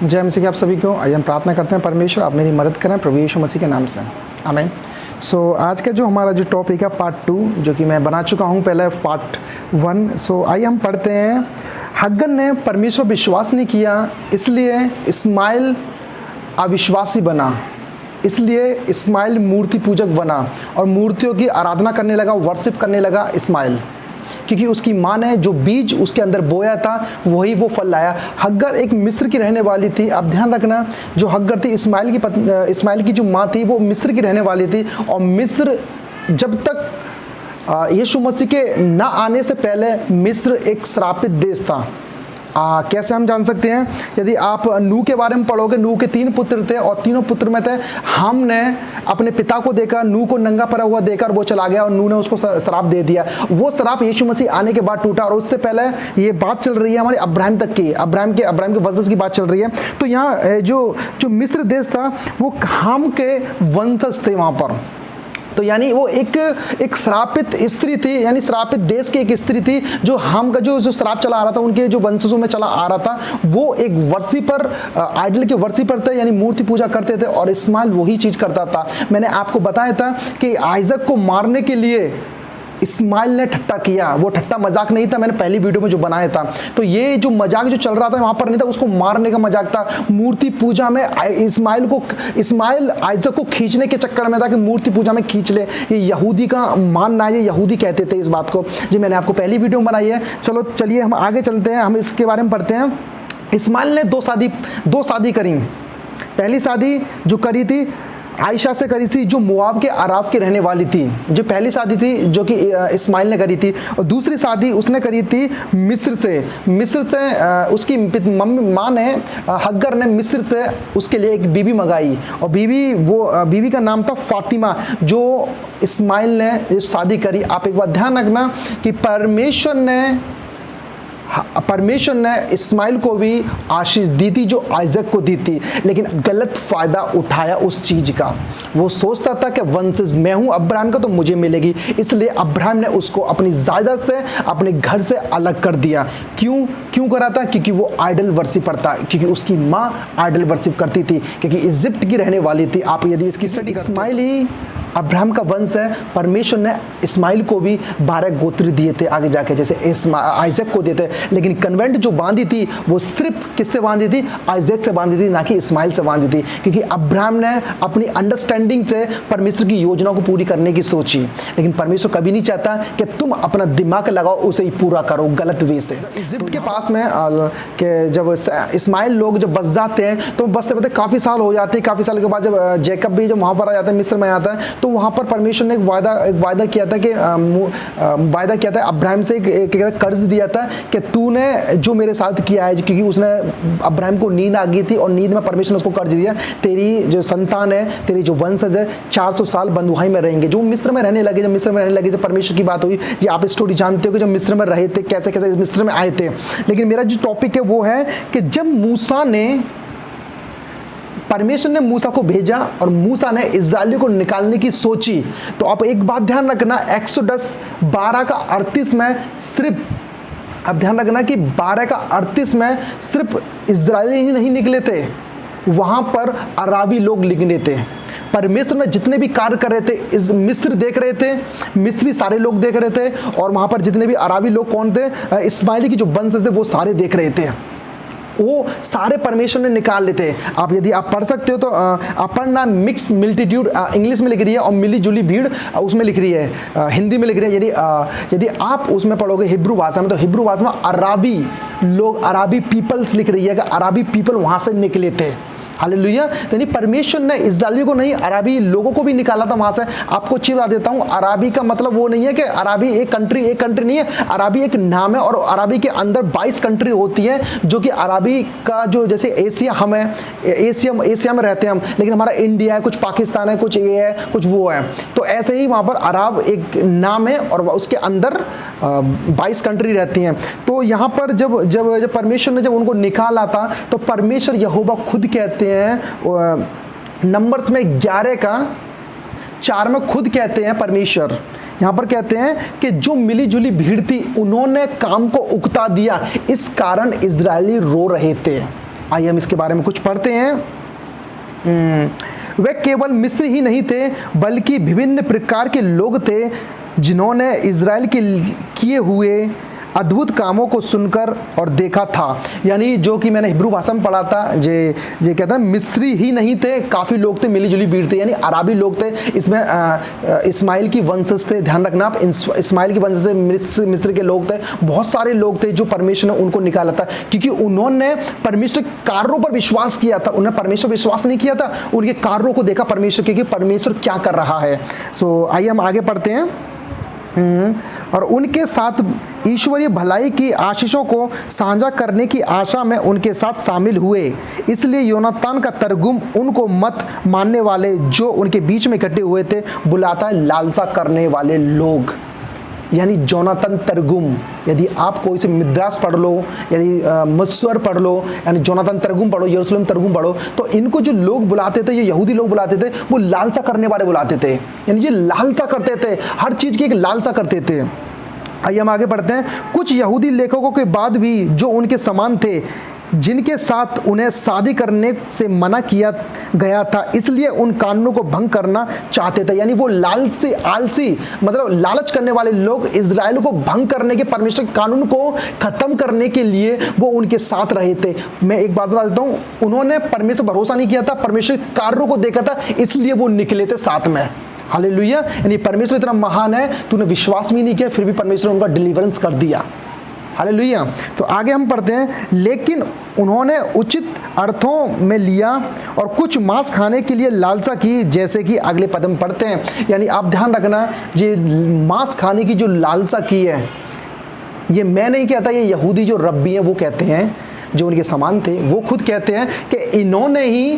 जय मसीह की आप सभी को। आइए हम प्रार्थना करते हैं, परमेश्वर आप मेरी मदद करें प्रभु यीशु मसीह के नाम से, आमीन। आज का जो हमारा जो टॉपिक है पार्ट 2, जो कि मैं बना चुका हूँ पहले पार्ट 1। आइए हम पढ़ते हैं। हग्गर ने परमेश्वर विश्वास नहीं किया, इसलिए इस्माइल अविश्वासी बना। इसलिए इस्माइल मूर्ति पूजक बना और मूर्तियों की आराधना करने लगा, वर्शिप करने लगा इस्माइल, क्योंकि उसकी माँ ने जो बीज उसके अंदर बोया था वही वो फल लाया। हग्गर एक मिस्र की रहने वाली थी। अब ध्यान रखना, जो हग्गर थी इस्माइल की जो माँ थी वो मिस्र की रहने वाली थी। और मिस्र जब तक यीशु मसीह के न आने से पहले मिस्र एक श्रापित देश था। कैसे हम जान सकते हैं? यदि आप नूह के बारे में पढ़ोगे, नूह के 3 पुत्र थे और तीनों पुत्र में थे हमने अपने पिता को देखा, नूह को नंगा पड़ा हुआ देखा और वो चला गया और नूह ने उसको श्राप दे दिया। वो श्राप यीशु मसीह आने के बाद टूटा। और उससे पहले ये बात चल रही है हमारे अब्राहम तक की, अब्राहम के वंशज की बात चल रही है। तो यहाँ जो मिस्र देश था वो हाम के वंशज थे वहाँ पर। तो यानी वो एक श्रापित स्त्री थी, यानी श्रापित देश की एक स्त्री थी। जो हाम का जो श्राप चला आ रहा था, उनके जो वंशजों में चला आ रहा था, वो एक वर्शिपर, आइडल के वर्शिपर थे, यानी मूर्ति पूजा करते थे। और इस्माइल वही चीज करता था। मैंने आपको बताया था कि आइजक को मारने के लिए इस्माइल ने ठट्टा किया। वो ठट्टा मजाक नहीं था, मैंने पहली वीडियो में जो बनाया था। तो ये जो मजाक जो चल रहा था वहां पर नहीं था, उसको मारने का मजाक था। मूर्ति पूजा में इस्माइल आइजक को खींचने के चक्कर में था कि मूर्ति पूजा में खींच ले। ये यहूदी का मानना है, ये यहूदी कहते थे इस बात को। जी मैंने आपको पहली वीडियो में बनाई है। चलिए हम आगे चलते हैं, हम इसके बारे में पढ़ते हैं। इस्माइल ने दो शादी करी। पहली शादी जो करी थी आयशा से करी थी, जो मोआब के अराब की रहने वाली थी। जो पहली शादी थी जो कि इस्माइल ने करी थी। और दूसरी शादी उसने करी थी मिस्र से उसकी माँ ने, हग्गर ने मिस्र से उसके लिए एक बीबी मंगाई। और बीबी का नाम था फातिमा, जो इस्माइल ने शादी करी। आप एक बात ध्यान रखना कि परमेश्वर ने इस्माइल को भी आशीष दी थी जो आइजक को दी थी, लेकिन गलत फायदा उठाया उस चीज का। वो सोचता था कि वंशज मैं हूं अब्राहम का तो मुझे मिलेगी, इसलिए अब्राहम ने उसको अपनी जायदाद से, अपने घर से अलग कर दिया। क्यों करा था? क्योंकि वो आइडल वर्शिपर था, क्योंकि उसकी माँ आइडल वर्शिप करती थी, क्योंकि इजिप्ट की रहने वाली थी। आप यदि इसकी स्टडी इस्माइल ही अब्राहम का वंश है। परमेश्वर ने इस्माइल को भी 12 गोत्र दिए थे आगे जाके, जैसे आइजक को देते। लेकिन कन्वेंट जो बांधी थी वो सिर्फ किससे बांधी थी? आइजक से बांधी थी, ना कि इस्माइल से बांधी थी। क्योंकि अब्राहम ने अपनी अंडरस्टैंडिंग से परमेश्वर की योजना को पूरी करने की सोची। लेकिन परमेश्वर कभी नहीं चाहता कि तुम अपना दिमाग लगाओ, उसे ही पूरा करो गलत वे से। इजिप्ट के पास में कि जब इस्माइल लोग जब बस जाते हैं तो बस से काफ़ी साल हो जाते हैं। काफ़ी साल के बाद जब जैकब भी जब वहाँ पर आ जाता है, मिस्र में आता है, तो वहाँ पर परमेश्वर ने एक वायदा किया था अब्राहम से, एक कर्ज दिया था कि तूने जो मेरे साथ किया है, क्योंकि उसने अब्राहम को नींद आ गई थी और नींद में परमेश्वर ने उसको कर्ज दिया, तेरी जो संतान है, तेरी जो वंशज है 400 साल बंधुआई में रहेंगे। जो मिस्र में रहने लगे, जब परमेश्वर की बात हुई, ये आप स्टोरी जानते हो कि जब मिस्र में रहे थे, कैसे कैसे मिस्र में आए थे। लेकिन मेरा जो टॉपिक है वो है कि जब परमेश्वर ने मूसा को भेजा और मूसा ने इस्राएलियों को निकालने की सोची, तो आप एक बात ध्यान रखना, एक्सोडस 12 का 38 में सिर्फ, अब ध्यान रखना कि 12 का 38 में सिर्फ इस्राएली ही नहीं निकले थे, वहां पर अराबी लोग निकले थे। परमेश्वर ने जितने भी कार्य कर रहे थे, इस मिस्र देख रहे थे, मिस्री सारे लोग देख रहे थे, और वहां पर जितने भी अराबी लोग कौन थे, इस्माइली की जो वंशज थे वो सारे देख रहे थे। वो सारे परमेश्वर ने निकाल लेते। आप यदि आप पढ़ सकते हो तो आप पढ़ना, मिक्स मल्टीट्यूड इंग्लिश में लिख रही है और मिली जुली भीड़ उसमें लिख रही है, हिंदी में लिख रही है। यदि आप उसमें पढ़ोगे हिब्रू भाषा में, तो हिब्रू भाषा में अराबी लोग, अराबी पीपल्स लिख रही है कि अराबी पीपल वहां से निकले थे। हालेलुया। यानी परमेश्वर ने इस्राएलियों को नहीं, अराबी लोगों को भी निकाला था वहां से। आपको चीज बता देता हूं, अराबी का मतलब वो नहीं है कि अराबी एक कंट्री नहीं है। अराबी एक नाम है, और अराबी के अंदर 22 कंट्री होती है, जो कि अराबी का जो, जैसे एशिया हम है, एशिया में रहते हैं हम, लेकिन हमारा इंडिया है, कुछ पाकिस्तान है, कुछ ये है, कुछ वो है। तो ऐसे ही वहां पर अरब एक नाम है और उसके अंदर 22 कंट्री रहती हैं। तो यहाँ पर जब परमेश्वर ने जब उनको निकाला था, तो परमेश्वर यहोवा खुद कहते हैं, नंबर्स में 11 का 4 में खुद कहते हैं, परमेश्वर यहाँ पर कहते हैं कि जो मिली जुली भीड़ थी उन्होंने काम को उकता दिया, इस कारण इजरायली रो रहे थे। आइए हम इसके बारे में कुछ पढ़ते हैं। वे केवल मिस्र ही नहीं थे बल्कि विभिन्न प्रकार के लोग थे जिन्होंने इज़राइल के किए हुए अद्भुत कामों को सुनकर और देखा था। यानी जो कि मैंने हिब्रू भाषा में पढ़ा था, जे कहता है मिस्री ही नहीं थे, काफ़ी लोग थे, मिली जुली भीड़ थे, यानी अराबी लोग थे। इसमें इस्माइल की वंशज थे, ध्यान रखना आप, इस्माइल की वंशज से मिस्र के लोग थे। बहुत सारे लोग थे जो परमेश्वर ने उनको निकाला था, क्योंकि उन्होंने परमेश्वर के कार्यों पर विश्वास किया था। उन्होंने परमेश्वर पर विश्वास नहीं किया था, उनके कार्यों को देखा परमेश्वर के कि परमेश्वर क्या कर रहा है। सो आइए हम आगे पढ़ते हैं। और उनके साथ ईश्वरीय भलाई की आशीषों को साझा करने की आशा में उनके साथ शामिल हुए। इसलिए योनातान का तर्जुम उनको मत मानने वाले जो उनके बीच में इकट्ठे हुए थे बुलाता है लालसा करने वाले लोग, यानी जोनातन तर्जुम। यदि आप कोई से मिद्रास पढ़ लो, यदि मस्वर पढ़ लो, यानी जोनातन तर्जुम पढ़ो, यरूशलेम तर्जुम पढ़ो, तो इनको जो लोग बुलाते थे, ये यहूदी लोग बुलाते थे, वो लालसा करने वाले बुलाते थे। यानी ये लालसा करते थे, हर चीज़ की एक लालसा करते थे। आइए हम आगे बढ़ते हैं। कुछ यहूदी लेखकों के बाद भी जो उनके समान थे, जिनके साथ उन्हें शादी करने से मना किया गया था, इसलिए उन कानूनों को भंग करना चाहते थे। यानी वो आलसी मतलब लालच करने वाले लोग इज़राइल को भंग करने के, परमेश्वर के कानून को खत्म करने के लिए वो उनके साथ रहे थे। मैं एक बात बता देता हूँ, उन्होंने परमेश्वर भरोसा नहीं किया था, परमेश्वर के कार्यों को देखा था, इसलिए वो निकले थे साथ में। हालेलुया। यानी परमेश्वर इतना महान है, तूने विश्वास भी नहीं किया, फिर भी परमेश्वर ने उनका डिलीवरेंस कर दिया। हालेलुया। तो आगे हम पढ़ते हैं। लेकिन उन्होंने उचित अर्थों में लिया और कुछ मांस खाने के लिए लालसा की, जैसे कि अगले पद में पढ़ते हैं। यानी आप ध्यान रखना, ये मांस खाने की जो लालसा की है, ये मैं नहीं कहता, ये यहूदी जो रब्बी हैं वो कहते हैं, जो उनके समान थे, वो खुद कहते हैं कि इन्होंने ही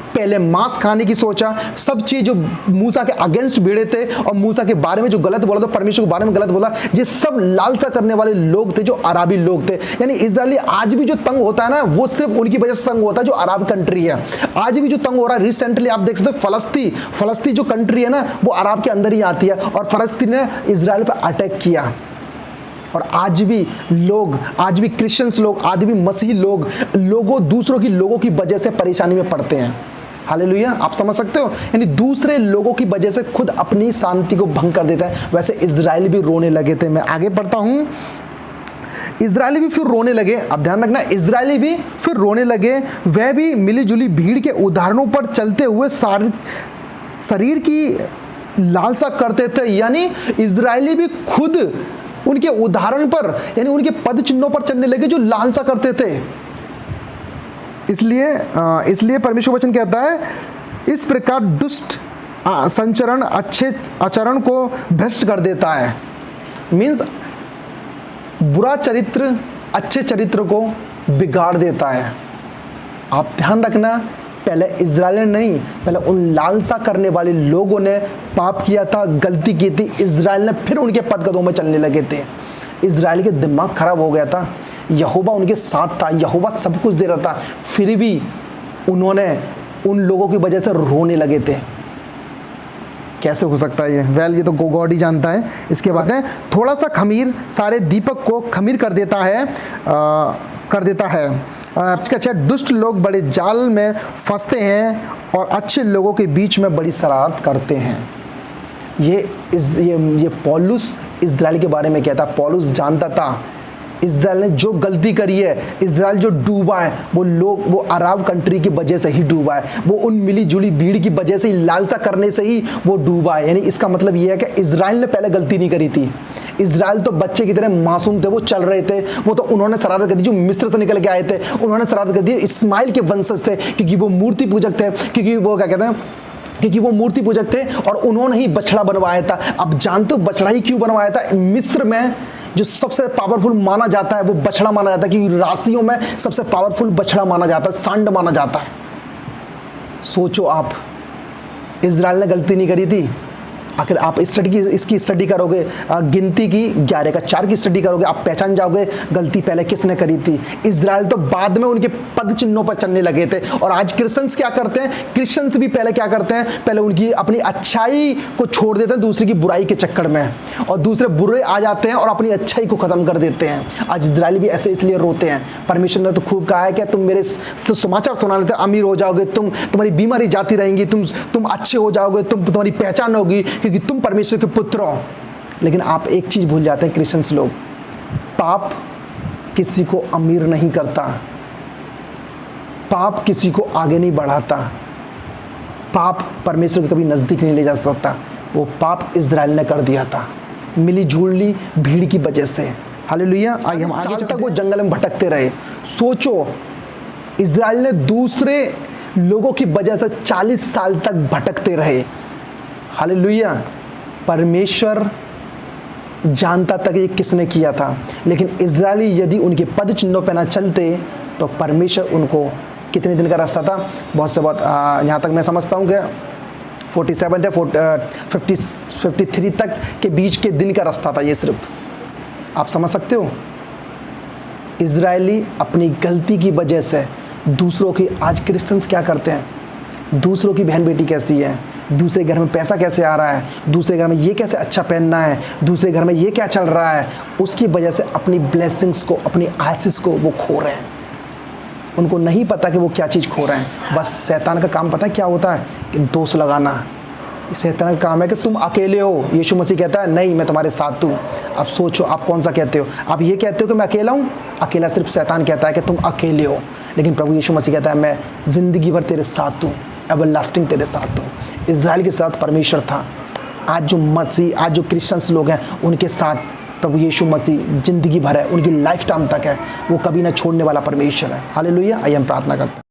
पहले मांस खाने की सोचा। सब चीज जो मूसा के अगेंस्ट भिड़े थे और मूसा के बारे में जो गलत बोला था, परमेश्वर के बारे में गलत बोला, ये सब लालसा करने वाले लोग थे, जो अराबी लोग थे। यानी इजरायली आज भी जो तंग होता है ना, वो सिर्फ उनकी वजह से तंग होता है, जो अरब कंट्री है। आज भी जो तंग हो रहा है, रिसेंटली आप देख सकते हो, फलस्ती जो कंट्री है ना, वो अरब के अंदर ही आती है, और फलस्तीन ने इजराइल पर अटैक किया। और आज भी लोग, आज भी क्रिश्चियंस लोग, आज भी मसीही लोगों दूसरों की लोगों की वजह से परेशानी में पड़ते हैं। हालेलुया। आप समझ सकते हो, यानी दूसरे लोगों की वजह से खुद अपनी शांति को भंग कर देता है। वैसे इजराइल भी रोने लगे थे। मैं आगे पढ़ता हूं। इजरायली भी फिर रोने लगे। अब ध्यान रखना, इजरायली भी फिर रोने लगे। वह भी मिलीजुली भीड़ के उदाहरणों पर चलते हुए शरीर की लालसा करते थे। यानी इजरायली भी खुद उनके उदाहरण पर, यानी उनके पद चिन्हों पर चलने लगे, जो लालसा करते थे। इसलिए परमेश्वर वचन कहता है, इस प्रकार दुष्ट संचरण अच्छे आचरण को भ्रष्ट कर देता है। मीन्स बुरा चरित्र अच्छे चरित्र को बिगाड़ देता है। आप ध्यान रखना, पहले इजराइल नहीं, पहले उन लालसा करने वाले लोगों ने पाप किया था, गलती की थी। इजराइल ने फिर उनके पदकदमों में चलने लगे थे। इजराइल के दिमाग खराब हो गया था। यहोवा उनके साथ था, यहोवा सब कुछ दे रहा था, फिर भी उन्होंने उन लोगों की वजह से रोने लगे थे। कैसे हो सकता है ये? ये तो गॉड ही जानता है। इसके बाद है, थोड़ा सा खमीर सारे दीपक को खमीर कर देता है। अच्छा, दुष्ट लोग बड़े जाल में फंसते हैं और अच्छे लोगों के बीच में बड़ी शरारत करते हैं। ये पौलुस इजराइल के बारे में कहता। पौलुस जानता था इजराइल ने जो गलती करी है, इजराइल जो डूबा है, वो अरब कंट्री की वजह से ही डूबा है। वो उन मिली जुली भीड़ की वजह से ही, लालसा करने से ही वो डूबा है। यानी इसका मतलब ये है कि इजराइल ने पहले गलती नहीं करी थी। इजराइल तो बच्चे की तरह मासूम थे, वो चल रहे थे। वो तो उन्होंने शरारत कर दी, जो मिस्र से निकल के आए थे, उन्होंने शरारत कर दी। इस्माइल के वंशज थे, क्योंकि वो मूर्ति पूजक थे, क्योंकि वो क्या कहते हैं, क्योंकि वो मूर्ति पूजक थे, और उन्होंने ही बछड़ा बनवाया था। अब जानते हो बछड़ा ही क्यों बनवाया था? मिस्र में जो सबसे पावरफुल माना जाता है वो बछड़ा माना जाता है, क्योंकि राशियों में सबसे पावरफुल बछड़ा माना जाता है, सांड माना जाता है। सोचो आप, इजराइल ने गलती नहीं करी थी, अगर आप इसकी स्टडी करोगे, गिनती की 11 का 4 की स्टडी करोगे, आप पहचान जाओगे गलती पहले किसने करी थी। इजराइल तो बाद में उनके पद चिन्हों पर चलने लगे थे। और आज क्रिश्चियंस क्या करते हैं, क्रिश्चियंस भी पहले क्या करते हैं, पहले उनकी अपनी अच्छाई को छोड़ देते हैं दूसरे की बुराई के चक्कर में, और दूसरे बुरे आ जाते हैं और अपनी अच्छाई को खत्म कर देते हैं। आज इजराइली भी ऐसे इसलिए रोते हैं। परमेश्वर ने तो खूब कहा है कि तुम मेरे समाचार सुना लेते, अमीर हो जाओगे, तुम्हारी बीमारी जाती रहेंगी, तुम अच्छे हो जाओगे, तुम्हारी पहचान होगी क्योंकि तुम परमेश्वर के पुत्र हो। लेकिन आप एक चीज भूल जाते हैं क्रिश्चियंस लोग, पाप किसी को अमीर नहीं करता, पाप किसी को आगे नहीं बढ़ाता, पाप परमेश्वर के कभी नजदीक नहीं ले जा सकता। वो पाप इजराइल ने कर दिया था मिली जुली भीड़ की वजह से। हालेलुया। आइए हम आगे तक वो जंगल में भटकते रहे। सोचो, इजराइल ने दूसरे लोगों की वजह से 40 साल तक भटकते रहे। हालेलुया। परमेश्वर जानता था कि ये किसने किया था, लेकिन इजरायली यदि उनके पद चिन्हों पर ना चलते तो परमेश्वर उनको कितने दिन का रास्ता था, बहुत से बहुत यहाँ तक मैं समझता हूँ कि 47 या 53 तक के बीच के दिन का रास्ता था ये सिर्फ। आप समझ सकते हो, इजरायली अपनी गलती की वजह से दूसरों की, आज क्रिश्चियंस क्या करते हैं, दूसरों की बहन बेटी कैसी है, दूसरे घर में पैसा कैसे आ रहा है, दूसरे घर में ये कैसे अच्छा पहनना है, दूसरे घर में ये क्या चल रहा है, उसकी वजह से अपनी ब्लेसिंग्स को, अपनी आशीष को वो खो रहे हैं। उनको नहीं पता कि वो क्या चीज़ खो रहे हैं। बस शैतान का काम पता है क्या होता है, कि दोष लगाना। शैतान का काम है कि तुम अकेले हो। यीशु मसीह कहता है नहीं, मैं तुम्हारे साथ हूँ। अब सोचो आप कौन सा कहते हो, आप ये कहते हो कि मैं अकेला हूँ? अकेला सिर्फ शैतान कहता है कि तुम अकेले हो, लेकिन प्रभु यीशु मसीह कहता है मैं ज़िंदगी भर तेरे साथ हूँ, एवरलास्टिंग तेरे साथ हूँ। इजराइल के साथ परमेश्वर था, आज जो क्रिश्चियंस लोग हैं उनके साथ प्रभु यीशु मसीह जिंदगी भर है, उनकी लाइफ टाइम तक है, वो कभी ना छोड़ने वाला परमेश्वर है। हालेलुया। आइए हम प्रार्थना करते हैं।